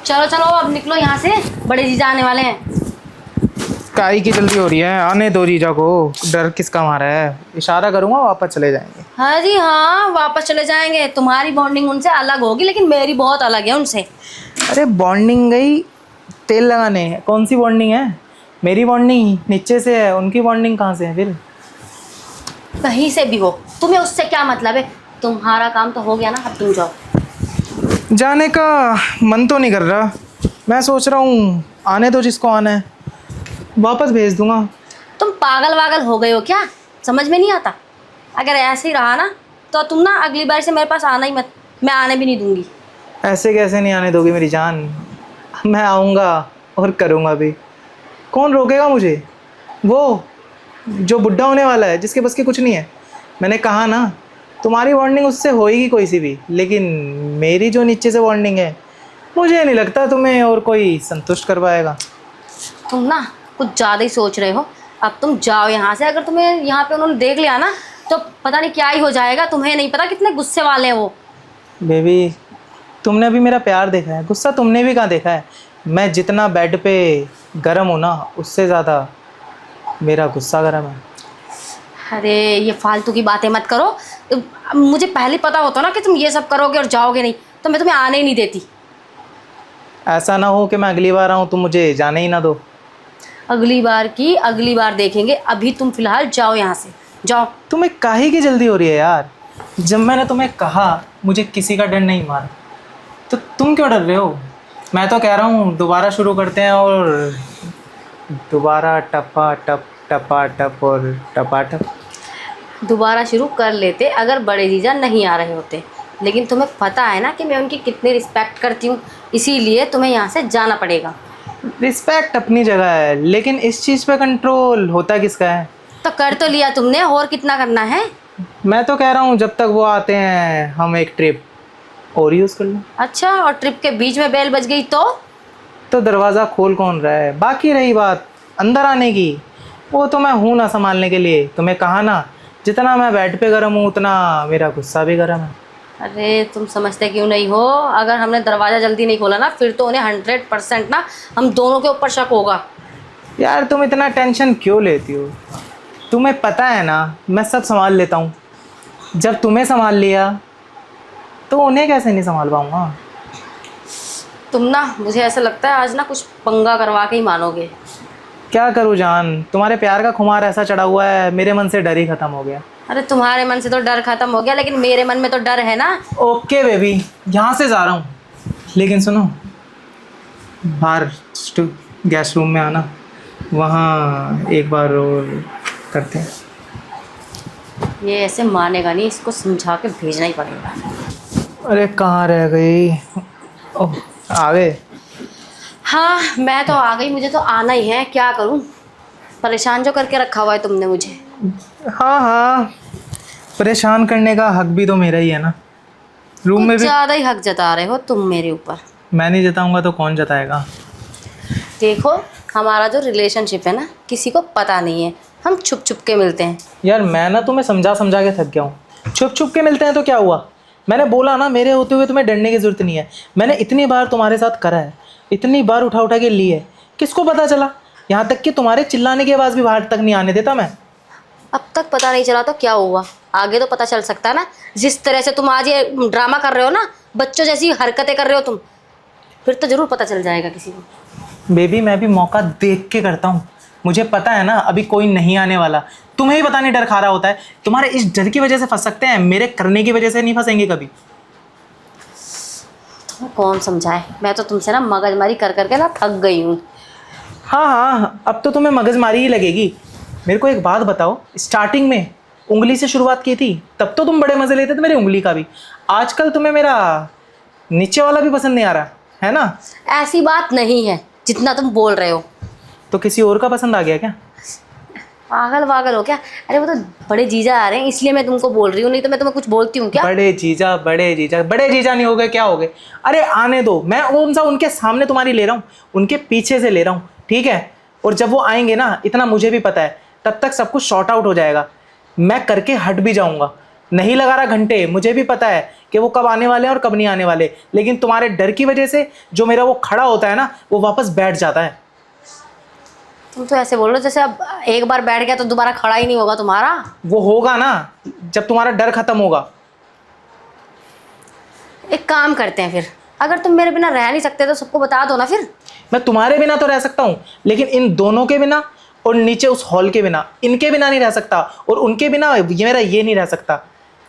चलो चलो अब निकलो यहाँ से, बड़े जीजा आने वाले हैं। काई की जल्दी हो रही है, आने दो जीजा को। डर किसका मारा है, इशारा करूंगा वापस चले जाएंगे। हाँ जी हाँ, वापस चले जाएंगे। तुम्हारी बॉन्डिंग उनसे अलग होगी, लेकिन मेरी बहुत अलग है उनसे। अरे बॉन्डिंग गई तेल लगाने, कौन सी बॉन्डिंग है? मेरी बॉन्डिंग नीचे से है, उनकी बॉन्डिंग कहाँ से है फिर? कहीं से भी हो, तुम्हें उससे क्या मतलब है? तुम्हारा काम तो हो गया ना, अब तुम जाओ। जाने का मन तो नहीं कर रहा, मैं सोच रहा हूँ आने दो जिसको आना है, वापस भेज दूंगा। तुम पागल वागल हो गए हो क्या? समझ में नहीं आता? अगर ऐसे ही रहा ना तो तुम ना अगली बार से मेरे पास आना ही मत, मैं आने भी नहीं दूंगी। ऐसे कैसे नहीं आने दोगी मेरी जान? मैं आऊँगा और करूँगा भी। कौन रोकेगा मुझे? वो जो बुढ़ा होने वाला है, जिसके बस की कुछ नहीं है। मैंने कहा ना, तुम्हारी बॉन्डिंग उससे होएगी कोई सी भी, लेकिन मेरी जो नीचे से बॉन्डिंग है, मुझे नहीं लगता तुम्हें और कोई संतुष्ट कर पाएगा। तुम ना कुछ ज़्यादा ही सोच रहे हो। अब तुम जाओ यहाँ से। अगर तुम्हें यहाँ पे उन्होंने देख लिया ना तो पता नहीं क्या ही हो जाएगा। तुम्हें नहीं पता कितने गुस्से वाले हैं वो। बेबी, तुमने अभी मेरा प्यार देखा है, गुस्सा तुमने भी कहाँ देखा है? मैं जितना बेड पे गर्म हूँ ना, उससे ज़्यादा मेरा गुस्सा गर्म है। अरे ये फालतू की बातें मत करो। मुझे पहले पता होता ना कि तुम ये सब करोगे और जाओगे नहीं, तो मैं तुम्हें आने ही नहीं देती। ऐसा ना हो कि मैं अगली बार आऊँ तुम मुझे जाने ही ना दो। अगली बार की अगली बार देखेंगे। अभी तुम फिलहाल जाओ यहाँ से, जाओ। तुम्हें काहे की जल्दी हो रही है यार? जब मैंने तुम्हें कहा मुझे किसी का डर नहीं मारा, तो तुम क्यों डर रहे हो? मैं तो कह रहा हूँ दोबारा शुरू करते हैं, और दोबारा टपा टप और टपा टप। दोबारा शुरू कर लेते अगर बड़े जीजा नहीं आ रहे होते, लेकिन तुम्हें पता है ना कि मैं उनकी कितनी रिस्पेक्ट करती हूँ, इसीलिए तुम्हें यहाँ से जाना पड़ेगा। रिस्पेक्ट अपनी जगह है, लेकिन इस चीज़ पे कंट्रोल होता किसका है? तो कर तो लिया तुमने, और कितना करना है? मैं तो कह रहा हूँ जब तक वो आते हैं हम एक ट्रिप और यूज़ कर लें। अच्छा, और ट्रिप के बीच में बेल बज गई तो दरवाज़ा खोल कौन रहा है? बाकी रही बात अंदर आने की, वो तो मैं हूँ ना संभालने के लिए। तुम्हें कहा ना, जितना मैं बेड पे गर्म हूँ उतना मेरा गुस्सा भी गर्म है। अरे तुम समझते क्यों नहीं हो? अगर हमने दरवाज़ा जल्दी नहीं खोला ना, फिर तो उन्हें 100% ना हम दोनों के ऊपर शक होगा। यार तुम इतना टेंशन क्यों लेती हो? तुम्हें पता है ना मैं सब संभाल लेता हूँ। जब तुम्हें संभाल लिया तो उन्हें कैसे नहीं संभाल पाऊँगा? तुम ना, मुझे ऐसा लगता है आज ना कुछ पंगा करवा के ही मानोगे। क्या करूँ जान, तुम्हारे प्यार का खुमार ऐसा चढ़ा हुआ है, मेरे मन से डर ही ख़त्म हो गया। अरे तुम्हारे मन से तो डर खत्म हो गया, लेकिन मेरे मन में तो डर है ना। ओके बेबी, यहाँ से जा रहा हूँ, लेकिन सुनो, बाहर गेस्ट रूम में आना, वहाँ एक बार और करते हैं। ये ऐसे मानेगा नहीं, इसको समझा के भेजना ही पड़ेगा। अरे कहाँ रह गई? ओह, आ गए। हाँ मैं तो आ गई, मुझे तो आना ही है। क्या करूँ, परेशान जो करके रखा हुआ है तुमने मुझे। हाँ हाँ, परेशान करने का हक भी तो मेरा ही है ना। रूम में कुछ भी ज़्यादा ही हक जता रहे हो तुम मेरे ऊपर। मैं नहीं जताऊंगा तो कौन जताएगा? देखो, हमारा जो रिलेशनशिप है ना, किसी को पता नहीं है। हम छुप छुप के मिलते हैं। यार मैं ना तुम्हें समझा समझा के थक गया हूँ। छुप छुप के मिलते हैं तो क्या हुआ? मैंने बोला ना, मेरे होते हुए तुम्हें डरने की ज़रूरत नहीं है। मैंने इतनी बार तुम्हारे साथ करा है, इतनी बार उठा उठा के ली है, किसको पता चला? यहाँ तक कि तुम्हारे चिल्लाने की आवाज़ भी बाहर तक नहीं आने देता मैं। अब तक पता नहीं चला तो क्या हुआ, आगे तो पता चल सकता है ना। जिस तरह से तुम आज ये ड्रामा कर रहे हो ना, बच्चों जैसी हरकतें कर रहे हो तुम, फिर तो ज़रूर पता चल जाएगा किसी को। बेबी मैं भी मौका देख के करता हूँ। मुझे पता है ना अभी कोई नहीं आने वाला। तुम्हें ही पता नहीं डर खा रहा होता है। तुम्हारे इस डर की वजह से फंस सकते हैं, मेरे करने की वजह से नहीं फंसेंगे कभी। तुम्हें कौन समझाए, मैं तो तुमसे ना मगजमारी कर करके ना थक गई हूँ। हाँ हाँ, अब तो तुम्हें मगजमारी ही लगेगी। मेरे को एक बात बताओ, स्टार्टिंग में उंगली से शुरुआत की थी तब तो तुम बड़े मज़े लेते थे मेरी उंगली का भी। आजकल तुम्हें मेरा नीचे वाला भी पसंद नहीं आ रहा है ना? ऐसी बात नहीं है जितना तुम बोल रहे हो। तो किसी और का पसंद आ गया क्या? पागल वागल हो क्या? अरे वो तो बड़े जीजा आ रहे हैं, इसलिए मैं तुमको बोल रही हूँ, नहीं तो मैं तुम्हें कुछ बोलती हूँ क्या? बड़े जीजा बड़े जीजा बड़े जीजा नहीं हो गए क्या हो गए? अरे आने दो, मैं कौन सा उनके सामने तुम्हारी ले रहा हूँ, उनके पीछे से ले रहा हूँ, ठीक है? और जब वो आएंगे ना, इतना मुझे भी पता है, तब तक सब कुछ शॉर्ट आउट हो जाएगा। मैं करके हट भी जाऊँगा। नहीं लगा रहा घंटे, मुझे भी पता है कि वो कब आने वाले हैं और कब नहीं आने वाले, लेकिन तुम्हारे डर की वजह से जो मेरा वो खड़ा होता है ना, वो वापस बैठ जाता है। तुम तो ऐसे बोल रहे हो जैसे अब एक बार बैठ गया तो दोबारा खड़ा ही नहीं होगा तुम्हारा। वो होगा ना जब तुम्हारा डर खत्म होगा। एक काम करते हैं फिर, अगर तुम मेरे बिना रह नहीं सकते तो सबको बता दो ना फिर। मैं तुम्हारे बिना तो रह सकता हूँ, लेकिन इन दोनों के बिना और नीचे उस हॉल के बिना, इनके बिना नहीं रह सकता, और उनके बिना ये मेरा ये नहीं रह सकता।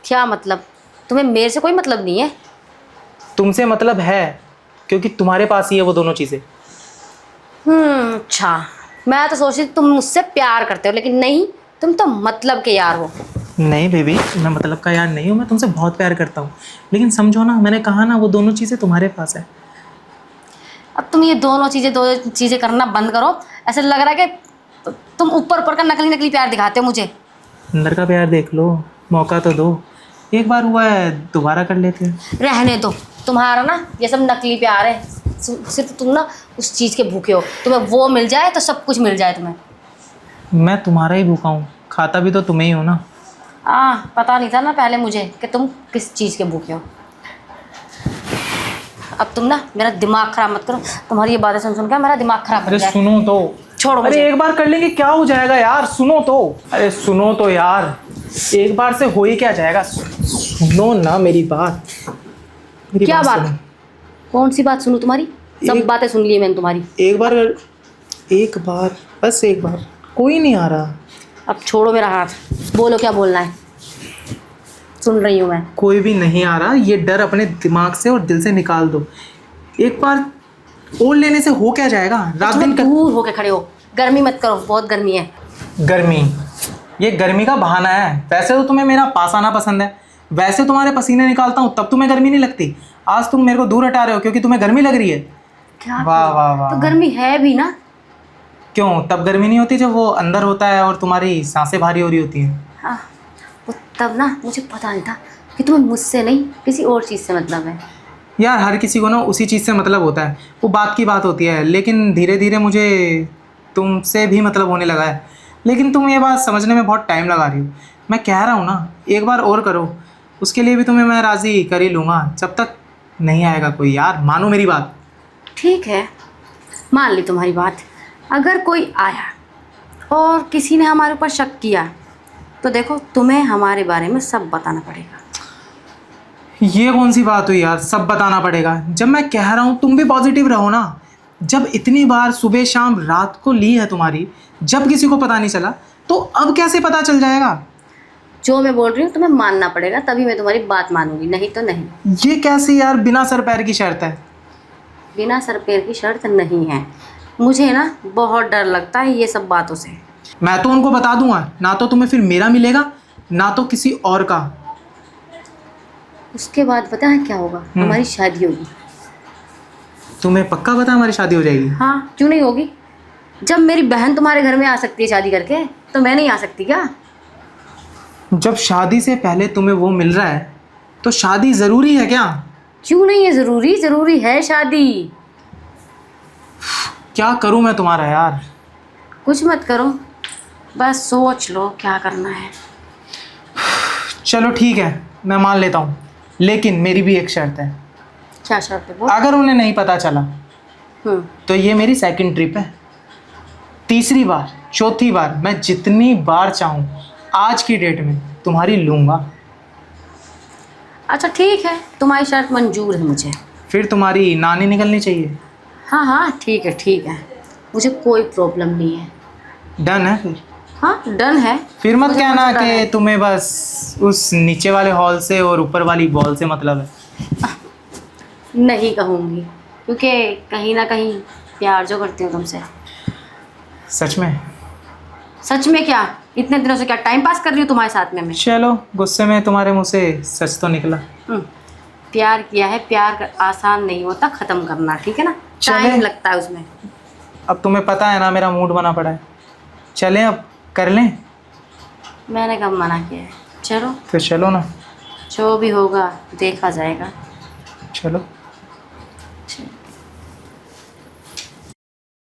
क्या मतलब? तुम्हें मेरे से कोई मतलब नहीं है? तुमसे मतलब है, क्योंकि तुम्हारे पास ही है वो दोनों चीज़ें। अच्छा, मैं तो सोच रही थी तुम मुझसे प्यार करते हो, लेकिन नहीं, तुम तो मतलब के यार हो। नहीं बेबी, मैं मतलब का यार नहीं हूँ, मैं तुमसे बहुत प्यार करता हूँ, लेकिन समझो ना, मैंने कहा ना वो दोनों चीज़ें तुम्हारे पास है। अब तुम ये दो चीज़ें करना बंद करो। ऐसा लग रहा है कि तुम ऊपर ऊपर का नकली नकली प्यार दिखाते हो मुझे। अंदर का प्यार देख लो, मौका तो दो, एक बार हुआ है दोबारा कर लेते हैं। रहने दो, तुम्हारा ना ये सब नकली प्यार है। सिर्फ तुम ना उस चीज़ के भूखे हो, तुम्हें वो मिल जाए तो सब कुछ मिल जाए तुम्हें। मैं तुम्हारा ही भूखा हूँ, खाता भी तो तुम्हें ही हो ना। पता नहीं था ना पहले मुझे कि तुम किस चीज़ के भूखे हो। अब तुम ना मेरा दिमाग खराब मत करो, तुम्हारी ये बातें सुन सुन के मेरा दिमाग खराब हो अरे जाए। सुनो तो, छोड़ो अरे मुझे। एक बार कर लेंगे, क्या हो जाएगा यार, सुनो तो, अरे सुनो तो यार, एक बार से हो ही क्या जाएगा, सुनो ना मेरी बात, मेरी क्या बात? सुनो। कौन सी बात सुनूं तुम्हारी? सब एक- बातें सुन ली मैंने तुम्हारी। एक बार बस एक बार, कोई नहीं आ रहा। अब छोड़ो मेरा हाथ, बोलो क्या बोलना है, सुन रही हूँ मैं। कोई भी नहीं आ रहा, ये डर अपने दिमाग से और दिल से निकाल दो। एक बार ओढ़ लेने से हो क्या जाएगा, रात तुम दिन दूर होके खड़े हो, गर्मी मत करो, बहुत गर्मी है। गर्मी, ये गर्मी का बहाना है। वैसे तो तुम्हें मेरा पास आना पसंद है, वैसे तुम्हारे पसीने निकालता हूँ तब तुम्हें गर्मी नहीं लगती। आज तुम मेरे को दूर हटा रहे हो क्योंकि तुम्हें गर्मी लग रही है। क्या वाह करूं? वाह वाह। तो गर्मी है भी ना। क्यों, तब गर्मी नहीं होती जब वो अंदर होता है और तुम्हारी सांसें भारी हो रही होती हैं। हाँ, वो तब ना मुझे पता नहीं था कि तुम्हें मुझसे नहीं किसी और चीज़ से मतलब है। यार हर किसी को ना उसी चीज़ से मतलब होता है, वो बात की बात होती है, लेकिन धीरे धीरे मुझे तुमसे भी मतलब होने लगा है। लेकिन तुम ये बात समझने में बहुत टाइम लगा रही हो। मैं कह रहा हूँ ना, एक बार और करो, उसके लिए भी तुम्हें मैं राज़ी कर ही लूँगा, जब तक नहीं आएगा कोई। यार मानो मेरी बात। ठीक है, मान ली तुम्हारी बात। अगर कोई आया और किसी ने हमारे ऊपर शक किया तो देखो तुम्हें हमारे बारे में सब बताना पड़ेगा। ये कौन सी बात हुई यार, सब बताना पड़ेगा? जब मैं कह रहा हूँ तुम भी पॉजिटिव रहो ना। जब इतनी बार सुबह शाम रात को ली है तुम्हारी, जब किसी को पता नहीं चला, तो अब कैसे पता चल जाएगा? जो मैं बोल रही हूँ तुम्हें मानना पड़ेगा, तभी मैं तुम्हारी बात मानूंगी, नहीं तो नहीं। ये कैसे यार बिना सर पैर की शर्त है? बिना सर पैर की शर्त नहीं है। मुझे ना बहुत डर लगता है ये सब बातों से। मैं तो उनको बता दूंगा, ना तो तुम्हें फिर मेरा मिलेगा ना तो किसी और का। उसके बाद पता है क्या होगा? हमारी शादी होगी। तुम्हें पक्का पता हमारी शादी हो जाएगी? हाँ, क्यों नहीं होगी? जब मेरी बहन तुम्हारे घर में आ सकती है शादी करके, तो मैं नहीं आ सकती क्या? जब शादी से पहले तुम्हें वो मिल रहा है तो शादी ज़रूरी है क्या? क्यों नहीं है ज़रूरी? ज़रूरी है शादी। क्या करूं मैं तुम्हारा यार? कुछ मत करो, बस सोच लो क्या करना है। चलो ठीक है, मैं मान लेता हूँ, लेकिन मेरी भी एक शर्त है। क्या शर्त है वो? अगर उन्हें नहीं पता चला हम्म, तो ये मेरी सेकंड ट्रिप है। तीसरी बार, चौथी बार, मैं जितनी बार चाहूँ आज की डेट में तुम्हारी लूँगा। अच्छा ठीक है, तुम्हारी शर्त मंजूर है मुझे। फिर तुम्हारी नानी निकलनी चाहिए। हाँ हाँ ठीक है ठीक है, मुझे कोई प्रॉब्लम नहीं है। डन है फिर? हाँ डन है। फिर मत मुझे कहना पता है। कि तुम्हें बस उस नीचे वाले हॉल से और ऊपर वाली बॉल से मतलब है। नहीं कहूँगी, क्योंकि कहीं ना कहीं प्यार जो करती हूँ तुमसे। सच में? सच में क्या? इतने दिनों से क्या टाइम पास कर रही हूँ तुम्हारे साथ में मैं? चलो, गुस्से में तुम्हारे मुंह से सच तो निकला। प्यार किया है, आसान नहीं होता ख़त्म करना, ठीक है ना? चले। टाइम लगता है उसमें। अब तुम्हें पता है ना मेरा मूड बना पड़ा है, चलें अब, कर लें? मैंने कब मना किया है? चलो, फिर चलो ना। जो भी होगा देखा जाएगा। चलो।